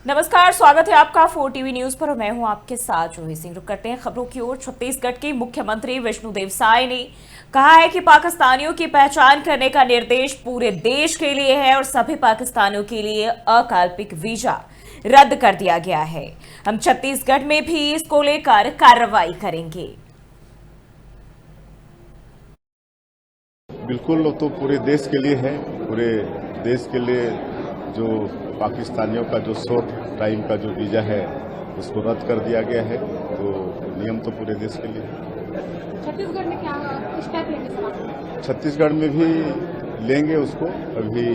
नमस्कार, स्वागत है आपका 4 टीवी न्यूज पर और मैं हूं आपके साथ जूही सिंह। रुक करते हैं खबरों की ओर। छत्तीसगढ़ के मुख्यमंत्री विष्णुदेव साय ने कहा है कि पाकिस्तानियों की पहचान करने का निर्देश पूरे देश के लिए है और सभी पाकिस्तानियों के लिए अकाल्पनिक वीजा रद्द कर दिया गया है। हम छत्तीसगढ़ में भी इसको लेकर कार्रवाई करेंगे। बिल्कुल, वो तो पूरे देश के लिए है। पूरे देश के लिए जो पाकिस्तानियों का जो शॉर्ट टाइम का जो वीजा है उसको रद्द कर दिया गया है, तो नियम तो पूरे देश के लिए है। छत्तीसगढ़ में क्या स्टेप लेंगे? छत्तीसगढ़ में भी लेंगे उसको, अभी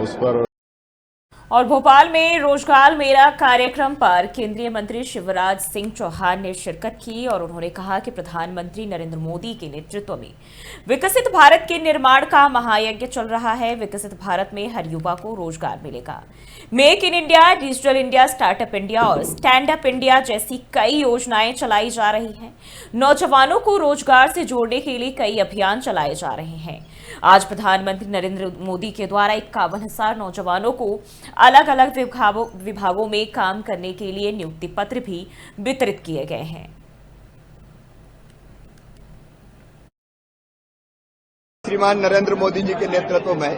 उस पर। और भोपाल में रोजगार मेला कार्यक्रम पर केंद्रीय मंत्री शिवराज सिंह चौहान ने शिरकत की और उन्होंने कहा कि प्रधानमंत्री नरेंद्र मोदी के नेतृत्व में विकसित भारत के निर्माण का महायज्ञ चल रहा है। विकसित भारत में हर युवा को रोजगार मिलेगा। Make in India, digital India, startup India और स्टैंड अप इंडिया जैसी कई योजनाएं चलाई जा रही हैं। नौजवानों को रोजगार से जोड़ने के लिए कई अभियान चलाए जा रहे हैं। आज प्रधानमंत्री नरेंद्र मोदी के द्वारा 51,000 नौजवानों को अलग अलग विभागों में काम करने के लिए नियुक्ति पत्र भी वितरित किए गए हैं। श्रीमान नरेंद्र मोदी जी के नेतृत्व में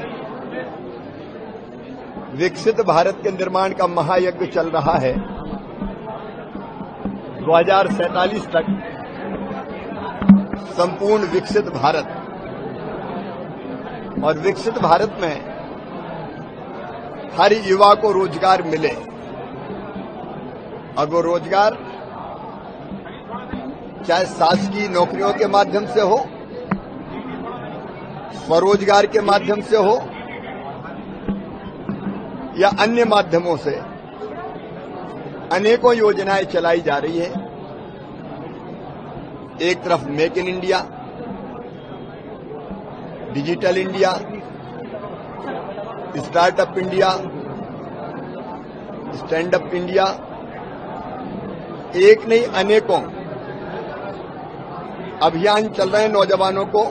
विकसित भारत के निर्माण का महायज्ञ चल रहा है। 2047 तक संपूर्ण विकसित भारत, और विकसित भारत में हर युवा को रोजगार मिले। और वो रोजगार चाहे शासकीय नौकरियों के माध्यम से हो, स्वरोजगार के माध्यम से हो या अन्य माध्यमों से, अनेकों योजनाएं चलाई जा रही है। एक तरफ make in India, digital India, startup India, stand up India, एक नहीं अनेकों अभियान चल रहे हैं नौजवानों को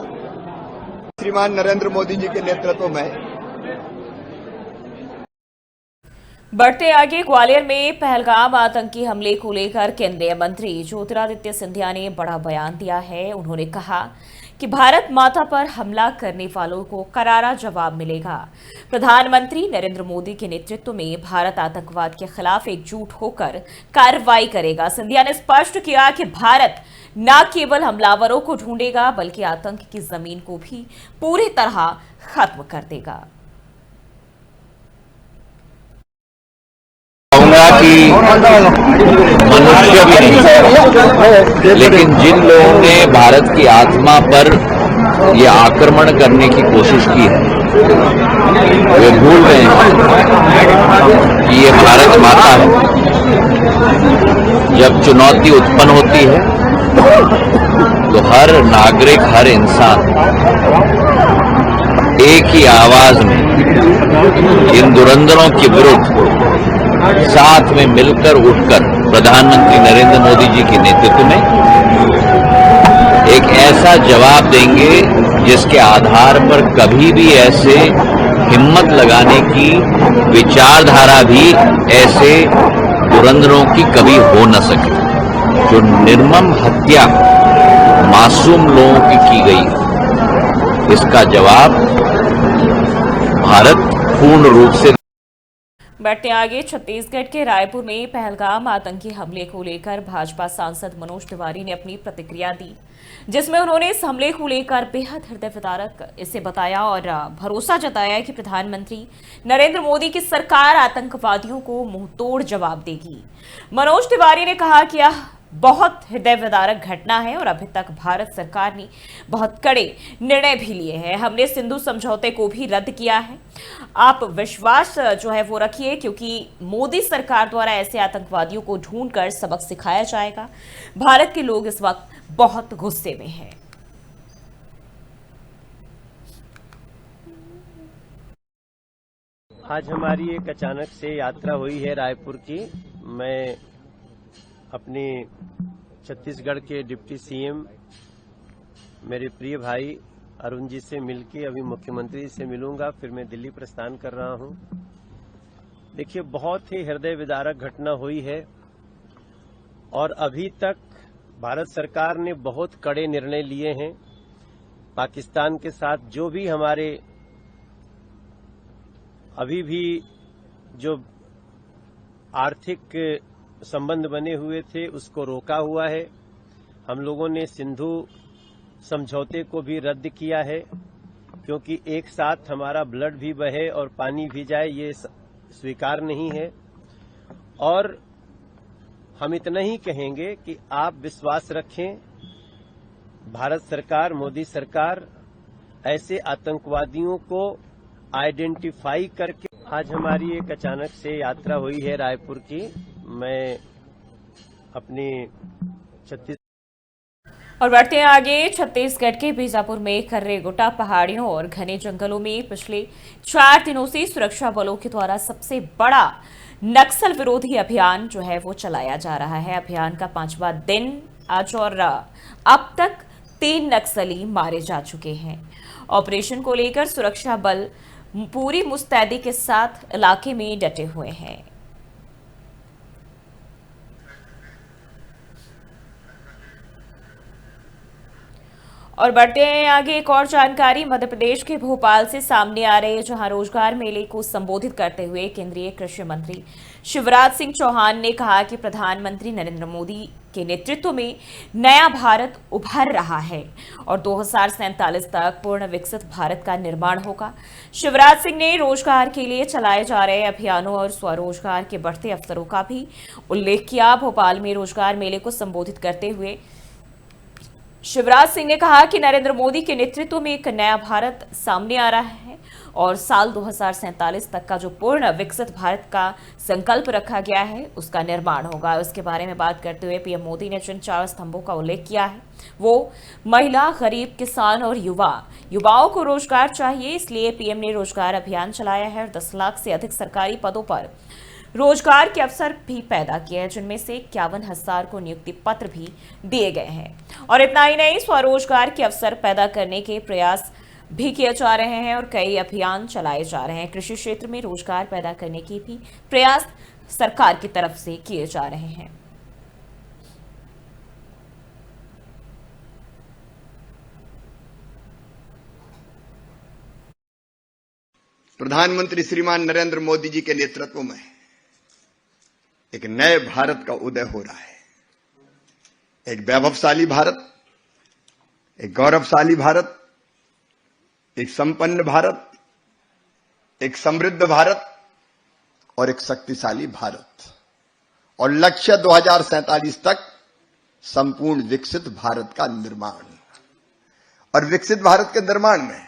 श्रीमान नरेंद्र मोदी जी के नेतृत्व में। बढ़ते आगे, ग्वालियर में पहलगाम आतंकी हमले को लेकर केंद्रीय मंत्री ज्योतिरादित्य सिंधिया ने बड़ा बयान दिया है। उन्होंने कहा कि भारत माता पर हमला करने वालों को करारा जवाब मिलेगा। प्रधानमंत्री नरेंद्र मोदी के नेतृत्व में भारत आतंकवाद के खिलाफ एकजुट होकर कार्रवाई करेगा। सिंधिया ने स्पष्ट किया कि भारत न केवल हमलावरों को ढूंढेगा बल्कि आतंक की जमीन को भी पूरी तरह खत्म कर देगा। कि मनुष्य भी नहीं, लेकिन जिन लोगों ने भारत की आत्मा पर यह आक्रमण करने की कोशिश की है, वे भूल रहे हैं कि ये भारत माता है। जब चुनौती उत्पन्न होती है तो हर नागरिक, हर इंसान एक ही आवाज में इन धुरंधरों के विरुद्ध साथ में मिलकर उठकर प्रधानमंत्री नरेंद्र मोदी जी के नेतृत्व में एक ऐसा जवाब देंगे जिसके आधार पर कभी भी ऐसे हिम्मत लगाने की विचारधारा भी ऐसे धुरंधरों की कभी हो न सके। जो निर्मम हत्या मासूम लोगों की गई, इसका जवाब भारत पूर्ण रूप से। बढ़ते आगे, छत्तीसगढ़ के रायपुर में पहलगाम आतंकी हमले को लेकर भाजपा सांसद मनोज तिवारी ने अपनी प्रतिक्रिया दी, जिसमें उन्होंने इस हमले को लेकर बेहद हृदय विदारक इसे बताया और भरोसा जताया कि प्रधानमंत्री नरेंद्र मोदी की सरकार आतंकवादियों को मुंहतोड़ जवाब देगी। मनोज तिवारी ने कहा कि यह बहुत हृदय विदारक घटना है और अभी तक भारत सरकार ने बहुत कड़े निर्णय भी लिए हैं। हमने सिंधु समझौते को भी रद्द किया है। आप विश्वास जो है वो रखिए, क्योंकि मोदी सरकार द्वारा ऐसे आतंकवादियों को ढूंढकर सबक सिखाया जाएगा। भारत के लोग इस वक्त बहुत गुस्से में हैं। आज हमारी एक अचानक से यात्रा हुई है रायपुर की। मैं अपने छत्तीसगढ़ के डिप्टी सीएम मेरे प्रिय भाई अरुण जी से मिलके अभी मुख्यमंत्री से मिलूंगा, फिर मैं दिल्ली प्रस्थान कर रहा हूं। देखिए, बहुत ही हृदय विदारक घटना हुई है और अभी तक भारत सरकार ने बहुत कड़े निर्णय लिए हैं। पाकिस्तान के साथ जो भी हमारे अभी भी जो आर्थिक संबंध बने हुए थे उसको रोका हुआ है। हम लोगों ने सिंधु समझौते को भी रद्द किया है, क्योंकि एक साथ हमारा ब्लड भी बहे और पानी भी जाए, ये स्वीकार नहीं है। और हम इतना ही कहेंगे कि आप विश्वास रखें, भारत सरकार, मोदी सरकार ऐसे आतंकवादियों को आइडेंटिफाई करके, आज हमारी एक अचानक से यात्रा हुई है रायपुर की। मैं अपनी और बढ़ते हैं आगे। छत्तीसगढ़ के बीजापुर में कर्रेगुटा पहाड़ियों और घने जंगलों में पिछले 4 दिनों से सुरक्षा बलों के द्वारा सबसे बड़ा नक्सल विरोधी अभियान जो है वो चलाया जा रहा है। अभियान का 5वां दिन आज और अब तक 3 नक्सली मारे जा चुके हैं। ऑपरेशन को लेकर सुरक्षा बल पूरी मुस्तैदी के साथ इलाके में डटे हुए हैं। और बढ़ते हैं आगे। एक और जानकारी मध्य प्रदेश के भोपाल से सामने आ रही है, जहां रोजगार मेले को संबोधित करते हुए केंद्रीय कृषि मंत्री शिवराज सिंह चौहान ने कहा कि प्रधानमंत्री नरेंद्र मोदी के नेतृत्व में नया भारत उभर रहा है और 2047 तक पूर्ण विकसित भारत का निर्माण होगा। शिवराज सिंह ने रोजगार के लिए चलाए जा रहे अभियानों और स्वरोजगार के बढ़ते अवसरों का भी उल्लेख किया। भोपाल में रोजगार मेले को संबोधित करते हुए शिवराज सिंह ने कहा कि नरेंद्र मोदी के नेतृत्व में एक नया भारत सामने आ रहा है और साल 2047 तक का जो पूर्ण विकसित भारत का संकल्प रखा गया है उसका निर्माण होगा। उसके बारे में बात करते हुए पीएम मोदी ने जिन 4 स्तंभों का उल्लेख किया है वो महिला, गरीब, किसान और युवाओं को रोजगार चाहिए, इसलिए पीएम ने रोजगार अभियान चलाया है और 10 लाख से अधिक सरकारी पदों पर रोजगार के अवसर भी पैदा किए हैं, जिनमें से 51,000 को नियुक्ति पत्र भी दिए गए हैं। और इतना ही नहीं, स्वरोजगार के अवसर पैदा करने के प्रयास भी किए जा रहे हैं और कई अभियान चलाए जा रहे हैं। कृषि क्षेत्र में रोजगार पैदा करने के भी प्रयास सरकार की तरफ से किए जा रहे हैं। प्रधानमंत्री श्रीमान नरेंद्र मोदी जी के नेतृत्व में एक नए भारत का उदय हो रहा है। एक वैभवशाली भारत, एक गौरवशाली भारत, एक संपन्न भारत, एक समृद्ध भारत और एक शक्तिशाली भारत। और लक्ष्य 2047 तक संपूर्ण विकसित भारत का निर्माण। और विकसित भारत के निर्माण में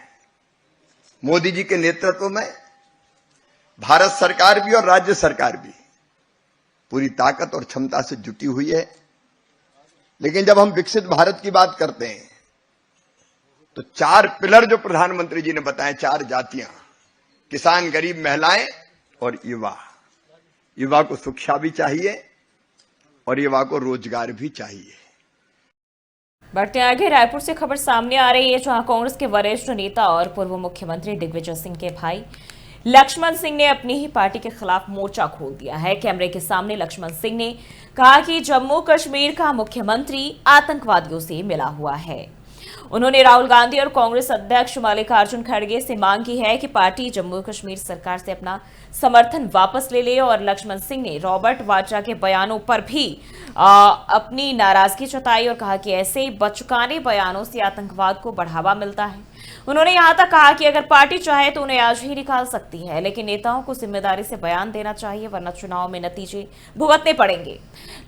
मोदी जी के नेतृत्व में भारत सरकार भी और राज्य सरकार भी पूरी ताकत और क्षमता से जुटी हुई है। लेकिन जब हम विकसित भारत की बात करते हैं तो 4 पिलर जो प्रधानमंत्री जी ने बताए, 4 जातियां, किसान, गरीब, महिलाएं और युवा। युवा को शिक्षा भी चाहिए और युवा को रोजगार भी चाहिए। बढ़ते आगे। रायपुर से खबर सामने आ रही है, जहां कांग्रेस के वरिष्ठ नेता और पूर्व मुख्यमंत्री दिग्विजय सिंह के भाई लक्ष्मण सिंह ने अपनी ही पार्टी के खिलाफ मोर्चा खोल दिया है। कैमरे के सामने लक्ष्मण सिंह ने कहा कि जम्मू कश्मीर का मुख्यमंत्री आतंकवादियों से मिला हुआ है। उन्होंने राहुल गांधी और कांग्रेस अध्यक्ष मल्लिकार्जुन खड़गे से मांग की है कि पार्टी जम्मू कश्मीर सरकार से अपना समर्थन वापस ले ले। और लक्ष्मण सिंह ने रॉबर्ट वाड्रा के बयानों पर भी अपनी नाराजगी जताई और कहा कि ऐसे बचकाने बयानों से आतंकवाद को बढ़ावा मिलता है। उन्होंने यहां तक कहा कि अगर पार्टी चाहे तो उन्हें आज ही निकाल सकती है, लेकिन नेताओं को जिम्मेदारी से बयान देना चाहिए, वरना चुनाव में नतीजे भुगतने पड़ेंगे।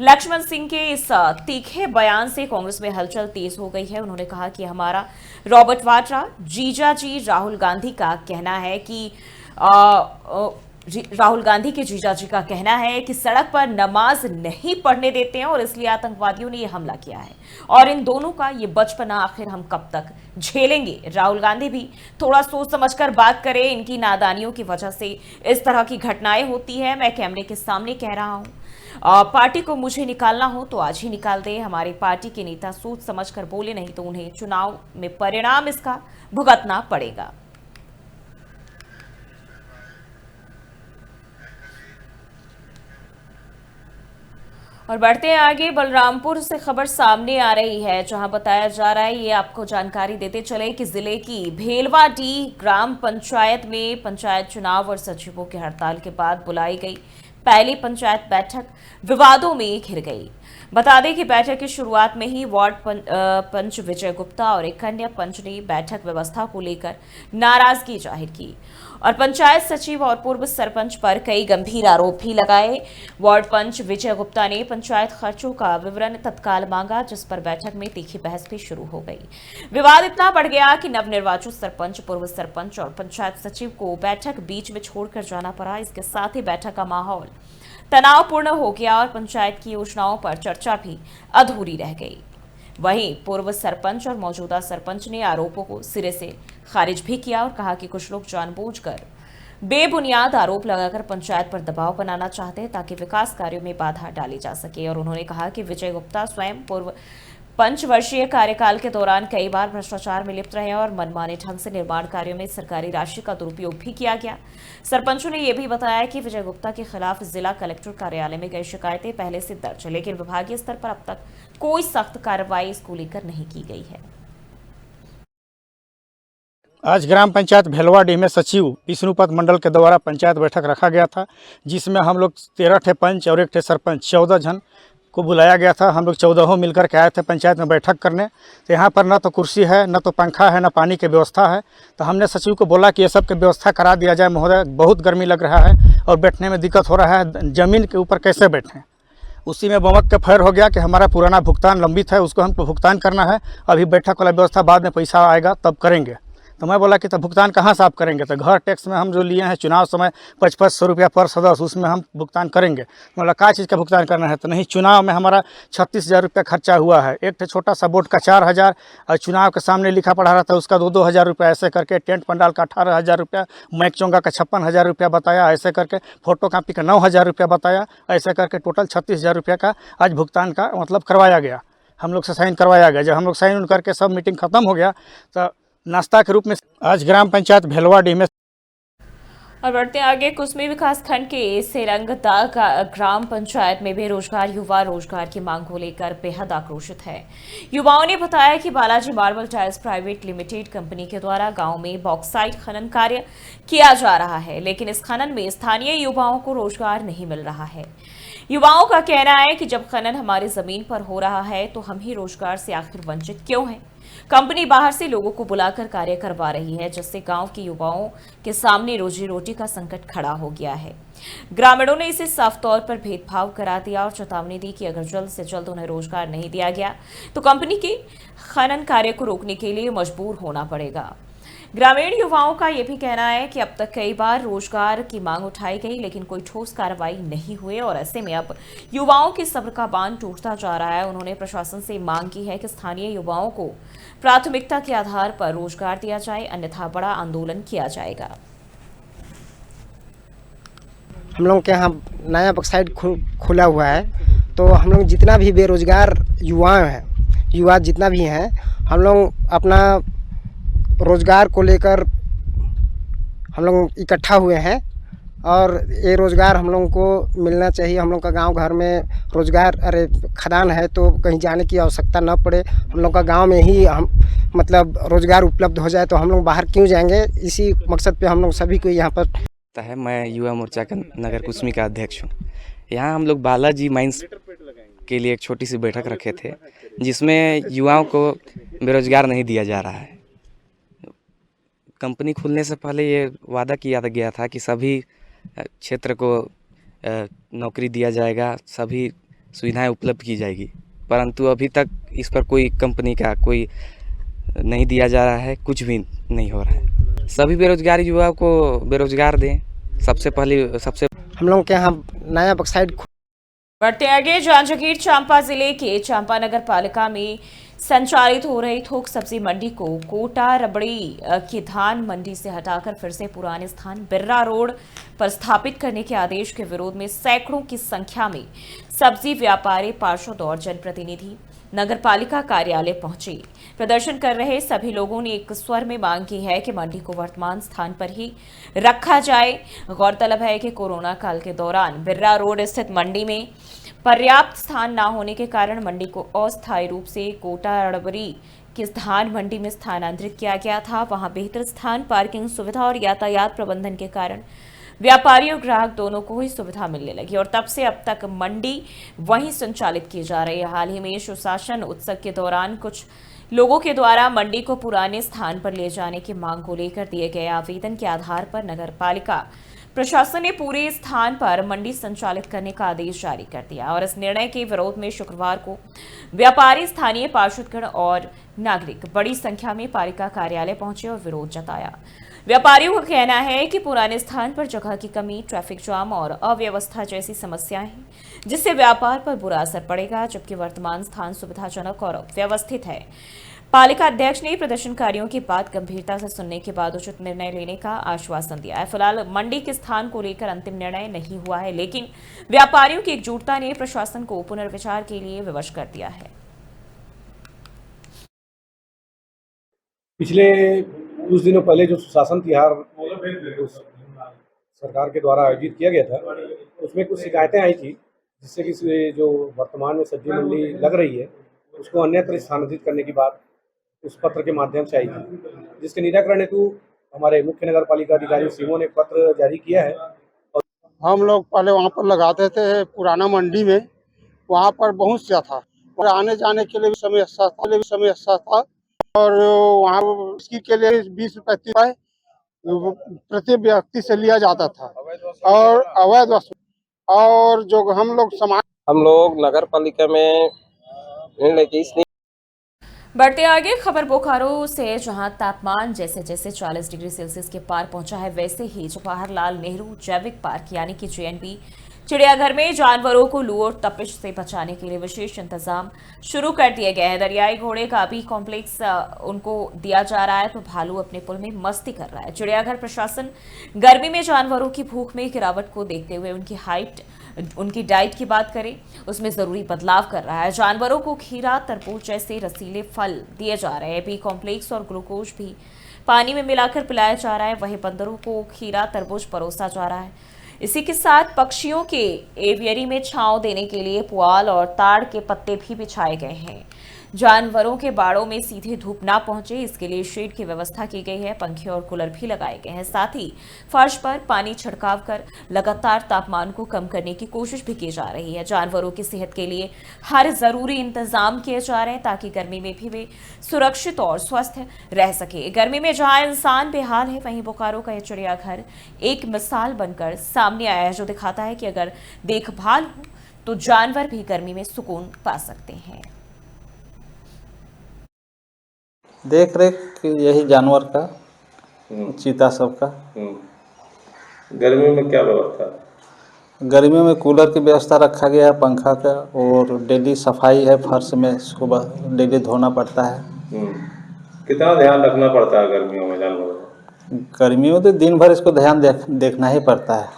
लक्ष्मण सिंह के इस तीखे बयान से कांग्रेस में हलचल तेज हो गई है। उन्होंने कहा कि हमारा रॉबर्ट वाड्रा जीजाजी राहुल गांधी का कहना है कि राहुल गांधी के जीजाजी का कहना है कि सड़क पर नमाज नहीं पढ़ने देते हैं और इसलिए आतंकवादियों ने यह हमला किया है। और इन दोनों का ये बचपना आखिर हम कब तक झेलेंगे। राहुल गांधी भी थोड़ा सोच समझकर बात करें, इनकी नादानियों की वजह से इस तरह की घटनाएं होती है। मैं कैमरे के सामने कह रहा हूं, पार्टी को मुझे निकालना हो तो आज ही निकाल दे। हमारी पार्टी के नेता सोच समझकर बोले, नहीं तो उन्हें चुनाव में परिणाम इसका भुगतना पड़ेगा। और बढ़ते हैं आगे, बलरामपुर से खबर सामने आ रही है जहां बताया जा रहा है, ये आपको जानकारी देते चले कि जिले की भेलवाडी ग्राम पंचायत में पंचायत चुनाव और सचिवों की हड़ताल के बाद बुलाई गई पहली पंचायत बैठक विवादों में घिर गई। बता दें कि बैठक की शुरुआत में ही वार्ड पंच विजय गुप्ता और एक अन्य पंच ने बैठक व्यवस्था को लेकर नाराजगी जाहिर की और पंचायत सचिव और पूर्व सरपंच पर कई गंभीर आरोप भी लगाए। वार्ड पंच विजय गुप्ता ने पंचायत खर्चों का विवरण तत्काल मांगा, जिस पर बैठक में तीखी बहस भी शुरू हो गई। विवाद इतना बढ़ गया कि नवनिर्वाचित सरपंच, पूर्व सरपंच और पंचायत सचिव को बैठक बीच में छोड़कर जाना पड़ा। इसके साथ ही बैठक का माहौल तनावपूर्ण हो गया और पंचायत की योजनाओं पर चर्चा भी अधूरी रह गई। वहीं पूर्व सरपंच और मौजूदा सरपंच ने आरोपों को सिरे से खारिज भी किया और कहा कि कुछ लोग जानबूझकर बेबुनियाद आरोप लगाकर पंचायत पर दबाव बनाना चाहते हैं ताकि विकास कार्यों में बाधा डाली जा सके। और उन्होंने कहा कि विजय गुप्ता स्वयं पूर्व पंचवर्षीय कार्यकाल के दौरान कई बार भ्रष्टाचार में लिप्त रहे और मनमाने ढंग से निर्माण कार्यों में सरकारी राशि का दुरुपयोग भी किया गया। सरपंचों ने यह भी बताया कि विजय गुप्ता के खिलाफ जिला कलेक्टर कार्यालय में कई शिकायतें पहले से दर्ज है, लेकिन विभागीय स्तर पर अब तक कोई सख्त कार्रवाई इसको लेकर नहीं की गई है। आज ग्राम पंचायत भेलवाडी में सचिव विष्णुपत मंडल के द्वारा पंचायत बैठक रखा गया था, जिसमें हम लोग 13 ठे पंच और 1 ठे सरपंच 14 जन को बुलाया गया था। हम लोग 14 मिलकर के आए थे पंचायत में बैठक करने। तो यहाँ पर न तो कुर्सी है, न तो पंखा है, न पानी की व्यवस्था है। तो हमने सचिव को बोला कि ये सब की व्यवस्था करा दिया जाए महोदय, बहुत गर्मी लग रहा है और बैठने में दिक्कत हो रहा है, ज़मीन के ऊपर कैसे बैठें। उसी में बमक के फैर हो गया कि हमारा पुराना भुगतान लंबित है, उसको हमको भुगतान करना है, अभी बैठक वाला व्यवस्था बाद में पैसा आएगा तब करेंगे। तो मैं बोला कि तो भुगतान कहाँ से आप करेंगे? तो घर टैक्स में हम जो लिए हैं चुनाव समय 5500 रुपया पर सदस्य, उसमें हम भुगतान करेंगे। बोला क्या चीज़ का भुगतान करना है? तो नहीं, चुनाव में हमारा 36,000 रुपया खर्चा हुआ है, एक छोटा सा बोर्ड का 4,000 और चुनाव के सामने लिखा पढ़ा रहा था उसका 2-2 हज़ार रुपया, ऐसे करके टेंट पंडाल का 18,000 रुपया, मैक चोंगा का 56,000 रुपया बताया, ऐसे करके फोटो कापी का 9,000 रुपया बताया, ऐसे करके टोटल 36,000 रुपया का आज भुगतान का मतलब करवाया गया, हम लोग से साइन करवाया गया। जब हम लोग साइन करके सब मीटिंग खत्म हो गया तो नाश्ता के रूप में आज ग्राम पंचायत भेलवाडी में। और बढ़ते आगे, कुसमी विकास खंड के सेरंगदा ग्राम पंचायत में बेरोजगार युवा रोजगार की मांग को लेकर बेहद आक्रोशित है। युवाओं ने बताया कि Balaji marble tiles private limited company के द्वारा गांव में बॉक्साइट खनन कार्य किया जा रहा है, लेकिन इस खनन में स्थानीय युवाओं को रोजगार नहीं मिल रहा है। युवाओं का कहना है कि जब खनन हमारी जमीन पर हो रहा है तो हम ही रोजगार से आखिर वंचित क्यों हैं? कंपनी बाहर से लोगों को बुलाकर कार्य करवा रही है, जिससे गांव के युवाओं के सामने रोजी रोटी का संकट खड़ा हो गया है। ग्रामीणों ने इसे साफ तौर पर भेदभाव करा दिया और चेतावनी दी कि अगर जल्द से जल्द उन्हें रोजगार नहीं दिया गया तो कंपनी के खनन कार्य को रोकने के लिए मजबूर होना पड़ेगा। ग्रामीण युवाओं का यह भी कहना है कि अब तक कई बार रोजगार की मांग उठाई गई, लेकिन कोई ठोस कार्रवाई नहीं हुई और ऐसे में अब युवाओं के सब्र का बांध टूटता जा रहा है। उन्होंने प्रशासन से मांग की है कि स्थानीय युवाओं को प्राथमिकता के आधार पर रोजगार दिया जाए, अन्यथा बड़ा आंदोलन किया जाएगा। हम लोग के यहाँ नया बॉक्साइट खुला हुआ है, तो हम लोग जितना भी बेरोजगार युवा जितना भी हैं, हम लोग अपना रोजगार को लेकर हम लोग इकट्ठा हुए हैं और ये रोजगार हम लोगों को मिलना चाहिए। हम लोग का गांव घर में रोजगार, अरे खदान है तो कहीं जाने की आवश्यकता न पड़े, हम लोग का गांव में ही हम मतलब रोजगार उपलब्ध हो जाए, तो हम लोग बाहर क्यों जाएंगे? इसी मकसद पे हम लोग सभी को यहाँ पर है। मैं युवा मोर्चा का नगर कुसमी का अध्यक्ष हूँ। यहाँ हम लोग बालाजी माइंस के लिए एक छोटी सी बैठक रखे थे, जिसमें युवाओं को बेरोजगार नहीं दिया जा रहा है। कंपनी खुलने से पहले ये वादा किया गया था कि सभी क्षेत्र को नौकरी दिया जाएगा, सभी सुविधाएं उपलब्ध की जाएगी, परंतु अभी तक इस पर कोई कंपनी का कोई नहीं दिया जा रहा है, कुछ भी नहीं हो रहा है। सभी बेरोजगार युवाओं को बेरोजगार दें, सबसे पहले हम लोग के यहाँ नया बॉक्साइट। बढ़ते आगे, जांजगीर चांपा जिले के चांपा नगर पालिका में संचालित हो रही थोक सब्जी मंडी को कोटा रबड़ी की धान मंडी से हटाकर फिर से पुराने स्थान बिर्रा रोड पर स्थापित करने के आदेश के विरोध में सैकड़ों की संख्या में सब्जी व्यापारी, पार्षद और जनप्रतिनिधि नगर पालिका कार्यालय पहुंचे। प्रदर्शन कर रहे सभी लोगों ने एक स्वर में मांग की है कि मंडी को वर्तमान स्थान पर ही रखा जाए। गौरतलब है कि कोरोना काल के दौरान बिर्रा रोड स्थित मंडी में पर्याप्त स्थान न होने के कारण मंडी को अस्थायी रूप से कोटा अड़बरी की धान मंडी में स्थानांतरित किया गया था। वहां बेहतर स्थान, पार्किंग सुविधा और यातायात प्रबंधन के कारण व्यापारी और ग्राहक दोनों को ही सुविधा मिलने लगी और तब से अब तक मंडी वहीं संचालित की जा रही है। हाल ही में सुशासन उत्सव के दौरान कुछ लोगों के द्वारा मंडी को पुराने स्थान पर ले जाने की मांग को लेकर दिए गए आवेदन के आधार पर नगर पालिका प्रशासन ने पूरे स्थान पर मंडी संचालित करने का आदेश जारी कर दिया और इस निर्णय के विरोध में शुक्रवार को व्यापारी, स्थानीय पार्षदगण और नागरिक बड़ी संख्या में पालिका कार्यालय पहुंचे और विरोध जताया। व्यापारियों का कहना है कि पुराने स्थान पर जगह की कमी, ट्रैफिक जाम और अव्यवस्था जैसी समस्याएं हैं, जिससे व्यापार पर बुरा असर पड़ेगा, जबकि वर्तमान स्थान सुविधाजनक और व्यवस्थित है। पालिका अध्यक्ष ने प्रदर्शनकारियों की बात गंभीरता से सुनने के बाद उचित निर्णय लेने का आश्वासन दिया है। फिलहाल मंडी के स्थान को लेकर अंतिम निर्णय नहीं हुआ है, लेकिन व्यापारियों की एकजुटता ने प्रशासन को पुनर्विचार के लिए विवश कर दिया है। पिछले कुछ दिनों पहले जो सुशासन तिहार सरकार के द्वारा आयोजित किया गया था, उसमें कुछ शिकायतें आई थी, जिससे कि जो वर्तमान में सब्जी मंडी लग रही है उसको अन्यत्र स्थानांतरित करने की बात उस पत्र के माध्यम से आई थी, जिसके निराकरण हेतु हमारे मुख्य नगर पालिका अधिकारी सीओ ने पत्र जारी किया है। और हम लोग पहले वहाँ पर लगाते थे पुराना मंडी में, वहाँ पर बहुत सा था और आने जाने के लिए भी समय अच्छा था और वहाँ उसकी के लिए 20 रुपये 30 रुपये प्रति व्यक्ति से लिया जाता था और अवैध वसूल। और जो हम लोग नगर पालिका में बढ़ते आगे खबर बोकारो से, जहां तापमान जैसे जैसे 40 डिग्री सेल्सियस के पार पहुंचा है, वैसे ही जवाहरलाल नेहरू जैविक पार्क यानी कि JNP चिड़ियाघर में जानवरों को लू और तपिश से बचाने के लिए विशेष इंतजाम शुरू कर दिए गए हैं। दरियाई घोड़े का भी कॉम्प्लेक्स उनको दिया जा रहा है, तो भालू अपने पुल में मस्ती कर रहा है। चिड़ियाघर प्रशासन गर्मी में जानवरों की भूख में गिरावट को देखते हुए उनकी डाइट की बात करें, उसमें जरूरी बदलाव कर रहा है। जानवरों को खीरा, तरबूज जैसे रसीले फल दिए जा रहे हैं। बी कॉम्प्लेक्स और ग्लूकोज भी पानी में मिलाकर पिलाया जा रहा है। वहीं बंदरों को खीरा, तरबूज परोसा जा रहा है। इसी के साथ पक्षियों के एवियरी में छांव देने के लिए पुआल और ताड़ के पत्ते भी बिछाए गए हैं। जानवरों के बाड़ों में सीधे धूप ना पहुंचे, इसके लिए शेड की व्यवस्था की गई है। पंखे और कूलर भी लगाए गए हैं। साथ ही फर्श पर पानी छिड़काव कर लगातार तापमान को कम करने की कोशिश भी की जा रही है। जानवरों की सेहत के लिए हर जरूरी इंतजाम किए जा रहे हैं, ताकि गर्मी में भी वे सुरक्षित और स्वस्थ रह सके। गर्मी में जहां इंसान बेहाल है, वहीं बोकारो का यह चिड़ियाघर एक मिसाल बनकर सामने आया है, जो दिखाता है कि अगर देखभाल हो तो जानवर भी गर्मी में सुकून पा सकते हैं। देख रेख यही जानवर का, चीता सब का। गर्मियों में क्या व्यवस्था? गर्मियों में कूलर की व्यवस्था रखा गया है, पंखा का, और डेली सफाई है। फर्श में सुबह डेली धोना पड़ता है। कितना ध्यान रखना पड़ता है गर्मियों में जानवरों का? गर्मियों में तो दिन भर इसको ध्यान देखना ही पड़ता है।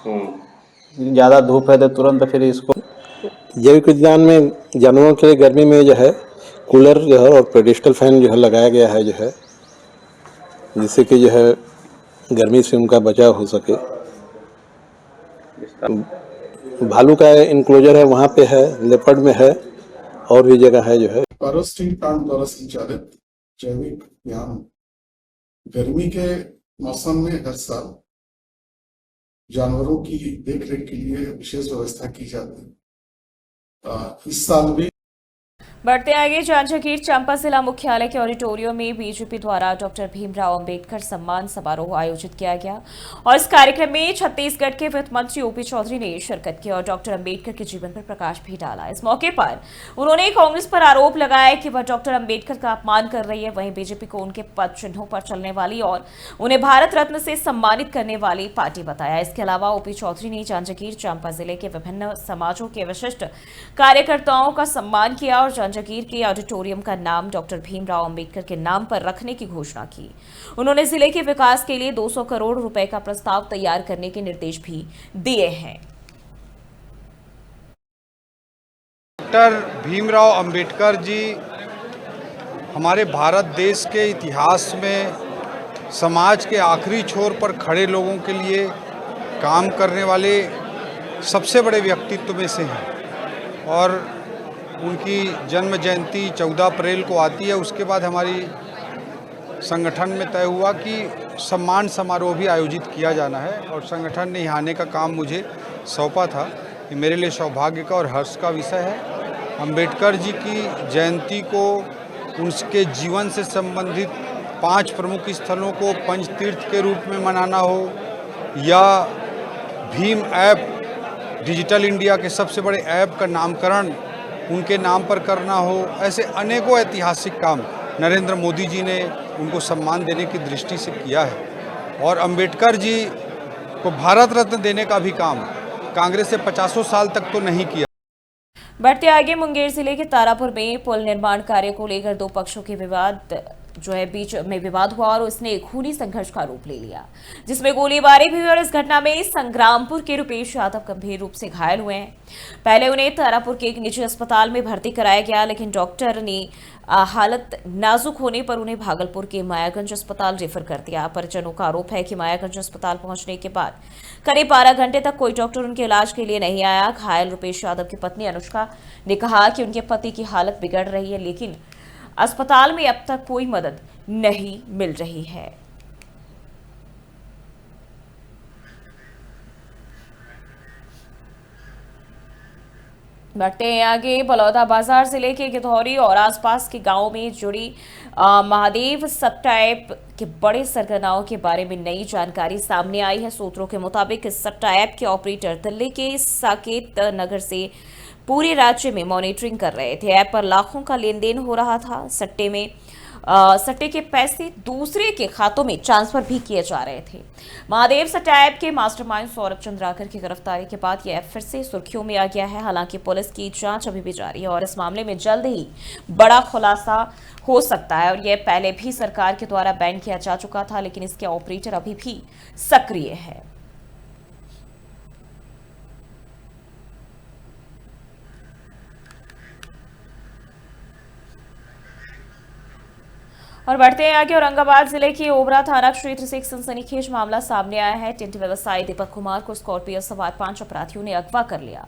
ज़्यादा धूप है तो तुरंत फिर इसको। जैविक उद्यान में जानवरों के लिए गर्मी में जो है कूलर जो है और पेडिस्टल फैन जो है लगाया गया है, जो है जिससे कि जो है गर्मी से उनका बचाव हो सके। भालू का इंक्लोजर है, वहाँ पे है, लेपर्ड में है, और भी जगह है जो है। पारो स्टील प्लांट द्वारा संचालित जैविक उद्यान गर्मी के मौसम में हर साल जानवरों की देखरेख के लिए विशेष व्यवस्था की जाती है। इस साल भी बढ़ते आगे, जांजगीर चांपा जिला मुख्यालय के ऑडिटोरियम में बीजेपी द्वारा डॉक्टर भीमराव अंबेडकर सम्मान समारोह आयोजित किया गया और इस कार्यक्रम में छत्तीसगढ़ के वित्त मंत्री ओपी चौधरी ने शिरकत की और डॉक्टर अंबेडकर के जीवन पर प्रकाश भी डाला। इस मौके पर उन्होंने कांग्रेस पर आरोप लगाया कि वह डॉक्टर अंबेडकर का अपमान कर रही है। वहीं बीजेपी को उनके पद चिन्हों पर चलने वाली और उन्हें भारत रत्न से सम्मानित करने वाली पार्टी बताया। इसके अलावा ओपी चौधरी ने जांजगीर चांपा जिले के विभिन्न समाजों के विशिष्ट कार्यकर्ताओं का सम्मान किया और जांजगीर के ऑडिटोरियम का नाम डॉक्टर भीमराव अंबेडकर के नाम पर रखने की घोषणा की। उन्होंने जिले के विकास के लिए 200 करोड़ रुपए का प्रस्ताव तैयार करने के निर्देश भी दिए हैं। डॉक्टर भीमराव अंबेडकर जी हमारे भारत देश के इतिहास में समाज के आखिरी छोर पर खड़े लोगों के लिए काम करने वाले सबसे बड़े व्यक्तित्व में से हैं। और उनकी जन्म जयंती 14 अप्रैल को आती है। उसके बाद हमारी संगठन में तय हुआ कि सम्मान समारोह भी आयोजित किया जाना है और संगठन ने यहाँ आने का काम मुझे सौंपा था। ये मेरे लिए सौभाग्य का और हर्ष का विषय है। अंबेडकर जी की जयंती को उनके जीवन से संबंधित 5 प्रमुख स्थलों को पंचतीर्थ के रूप में मनाना हो या भीम ऐप डिजिटल इंडिया के सबसे बड़े ऐप का नामकरण उनके नाम पर करना हो, ऐसे अनेकों ऐतिहासिक काम नरेंद्र मोदी जी ने उनको सम्मान देने की दृष्टि से किया है। और अंबेडकर जी को भारत रत्न देने का भी काम कांग्रेस ने 50 साल तक तो नहीं किया। बढ़ते आगे, मुंगेर जिले के तारापुर में पुल निर्माण कार्य को लेकर 2 पक्षों के बीच में विवाद हुआ और उसने खूनी संघर्ष का रूप ले लिया, जिसमें गोलीबारी भी हुई और इस घटना में संग्रामपुर के रुपेश यादव गंभीर रूप से घायल हुए हैं। पहले उन्हें तारापुर के एक निजी अस्पताल में भर्ती कराया गया, लेकिन डॉक्टर ने हालत नाजुक होने पर उन्हें भागलपुर के मायागंज अस्पताल रेफर कर दिया। परिजनों का आरोप है कि मायागंज अस्पताल पहुंचने के बाद करीब 12 घंटे तक कोई डॉक्टर उनके इलाज के लिए नहीं आया। घायल रुपेश यादव की पत्नी अनुष्का ने कहा कि उनके पति की हालत बिगड़ रही है, लेकिन अस्पताल में अब तक कोई मदद नहीं मिल रही है। बढ़ते हैं आगे, बलौदा बाजार जिले के गिधौरी और आसपास के गांवों में जुड़ी महादेव सट्टा ऐप के बड़े सरगनाओं के बारे में नई जानकारी सामने आई है। सूत्रों के मुताबिक इस सट्टा ऐप के ऑपरेटर दिल्ली के साकेत नगर से पूरे राज्य में मॉनिटरिंग कर रहे थे। ऐप पर लाखों का लेन देन हो रहा था। सट्टे के पैसे दूसरे के खातों में ट्रांसफर भी किए जा रहे थे। महादेव सट्टा ऐप के मास्टरमाइंड सौरभ चंद्राकर की गिरफ्तारी के बाद यह ऐप फिर से सुर्खियों में आ गया है। हालांकि पुलिस की जांच अभी भी जारी है और इस मामले में जल्द ही बड़ा खुलासा हो सकता है। और यह पहले भी सरकार के द्वारा बैन किया जा चुका था, लेकिन इसके ऑपरेटर अभी भी सक्रिय है। और बढ़ते हैं आगे, औरंगाबाद जिले के ओबरा थाना क्षेत्र से एक सनसनीखेज मामला सामने आया है। टेंट व्यवसायी दीपक कुमार को स्कॉर्पियो सवार 5 अपराधियों ने अगवा कर लिया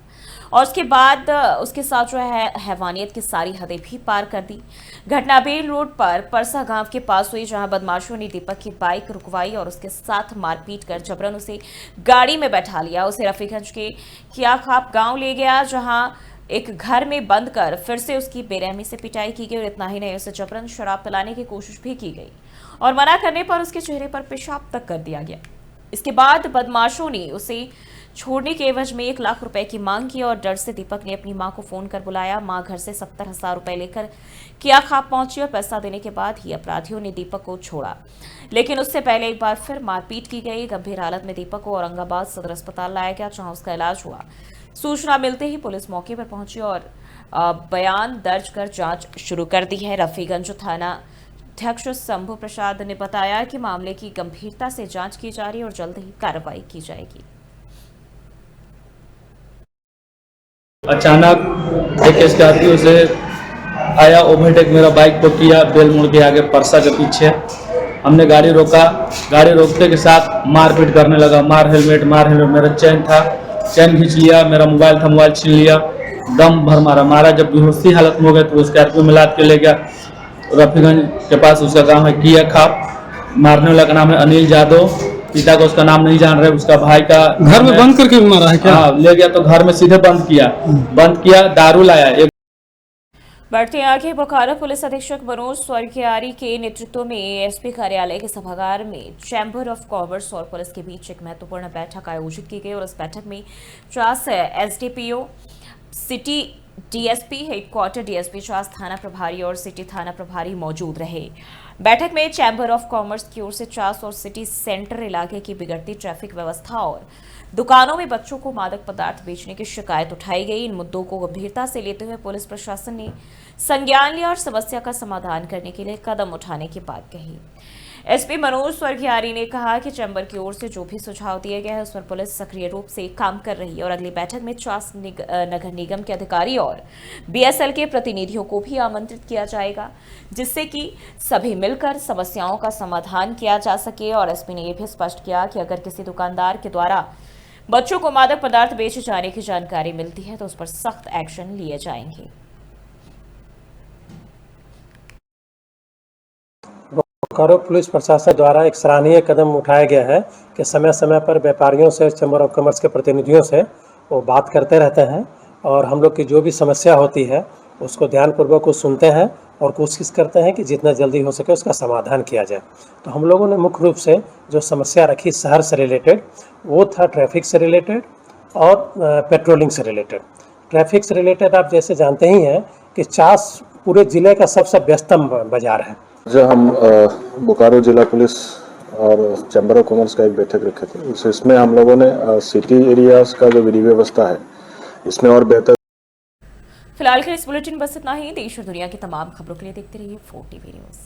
और उसके बाद उसके साथ जो है हैवानियत की सारी हदें भी पार कर दी। घटना बेल रोड पर परसा गांव के पास हुई, जहां बदमाशों ने दीपक की बाइक रुकवाई और उसके साथ मारपीट कर जबरन उसे गाड़ी में बैठा लिया। उसे रफीगंज के कियाखाप गांव ले गया, जहां एक घर में बंद कर फिर से उसकी बेरहमी से पिटाई की गई और इतना ही नहीं, उसे जबरन शराब पिलाने की कोशिश भी की गई और मना करने पर उसके चेहरे पर पेशाब तक कर दिया गया। इसके बाद बदमाशों ने उसे छोड़ने के एवज में 1 लाख रुपए की मांग की और डर से दीपक ने अपनी मां को फोन कर बुलाया। मां घर से 70,000 रुपए लेकर कियाखाप पहुंची और पैसा देने के बाद ही अपराधियों ने दीपक को छोड़ा, लेकिन उससे पहले एक बार फिर मारपीट की गई। गंभीर हालत में दीपक को औरंगाबाद सदर अस्पताल लाया गया, जहां उसका इलाज हुआ। सूचना मिलते ही पुलिस मौके पर पहुंची और बयान दर्ज कर जांच शुरू कर दी है। रफीगंज थाना अध्यक्ष शंभू प्रसाद ने बताया कि मामले की गंभीरता से जांच की जा रही है और जल्द ही कार्रवाई की जाएगी। अचानक एक स्कॉर्पियो से आया, ओवरटेक मेरा बाइक को किया बेल मोड़ के आगे परसा के पीछे। हमने गाड़ी रोका, गाड़ी रोकते के साथ मारपीट करने लगा। मार हेलमेट मेरा चैन था, चैन खींच लिया, मेरा मोबाइल था, मोबाइल छीन लिया, दम भर मारा। जब बेहोशी हालत में हो गए तो स्कॉर्पियो में लाद के ले गया रफीगंज के पास। उसका गांव है कियाखाप। मारने वाला का नाम है अनिल यादव, पिता का उसका नाम नहीं जान रहे, उसका भाई का घर में बंद करके भी मारा है क्या? हाँ, ले गया तो घर में सीधे बंद किया, दारू लाया। बढ़ते आगे, बोकारो पुलिस अधीक्षक मनोज स्वर्गियारी के नेतृत्व में एसपी कार्यालय के सभागार में चैम्बर ऑफ कॉमर्स और पुलिस के बीच एक महत्वपूर्ण बैठक आयोजित की गई और इस बैठक में 50 SDPO, city DSP, headquarter DSP, 50 थाना प्रभारी और सिटी थाना प्रभारी मौजूद रहे। बैठक में चैम्बर ऑफ कॉमर्स की ओर से 50 और सिटी सेंटर इलाके की बिगड़ती ट्रैफिक व्यवस्था और दुकानों में बच्चों को मादक पदार्थ बेचने की शिकायत उठाई गई। इन मुद्दों को गंभीरता से लेते हुए पुलिस प्रशासन ने संज्ञान लिया और समस्या का समाधान करने के लिए कदम उठाने की बात कही। एसपी मनोज स्वर्गियारी ने कहा कि चैम्बर की ओर से जो भी सुझाव दिए गए हैं उस पर पुलिस सक्रिय रूप से काम कर रही है और अगली बैठक में 50 नगर निगम के अधिकारी और बीएसएल के प्रतिनिधियों को भी आमंत्रित किया जाएगा, जिससे कि सभी मिलकर समस्याओं का समाधान किया जा सके। और एसपी ने यह भी स्पष्ट किया कि अगर किसी दुकानदार के द्वारा बच्चों को मादक पदार्थ बेचे जाने की जानकारी मिलती है तो उस पर सख्त एक्शन लिए जाएंगे। बोकारो पुलिस प्रशासन द्वारा एक सराहनीय कदम उठाया गया है कि समय समय पर व्यापारियों से, चैम्बर ऑफ कॉमर्स के प्रतिनिधियों से वो बात करते रहते हैं और हम लोग की जो भी समस्या होती है उसको ध्यानपूर्वक सुनते हैं और कोशिश करते हैं कि जितना जल्दी हो सके उसका समाधान किया जाए। तो हम लोगों ने मुख्य रूप से जो समस्या रखी शहर से रिलेटेड वो था ट्रैफिक से रिलेटेड और पेट्रोलिंग से रिलेटेड। ट्रैफिक से रिलेटेड आप जैसे जानते ही हैं कि चास पूरे ज़िले का सबसे व्यस्तम बाजार है। जो हम बोकारो जिला पुलिस और चैम्बर ऑफ कॉमर्स का एक बैठक रखे थे, इसमें हम लोगों ने सिटी एरियाज का जो विधि व्यवस्था है इसमें और बेहतर। फिलहाल के इस बुलेटिन बस इतना ही। देश और दुनिया की तमाम खबरों के लिए देखते रहिए 4 TV न्यूज़।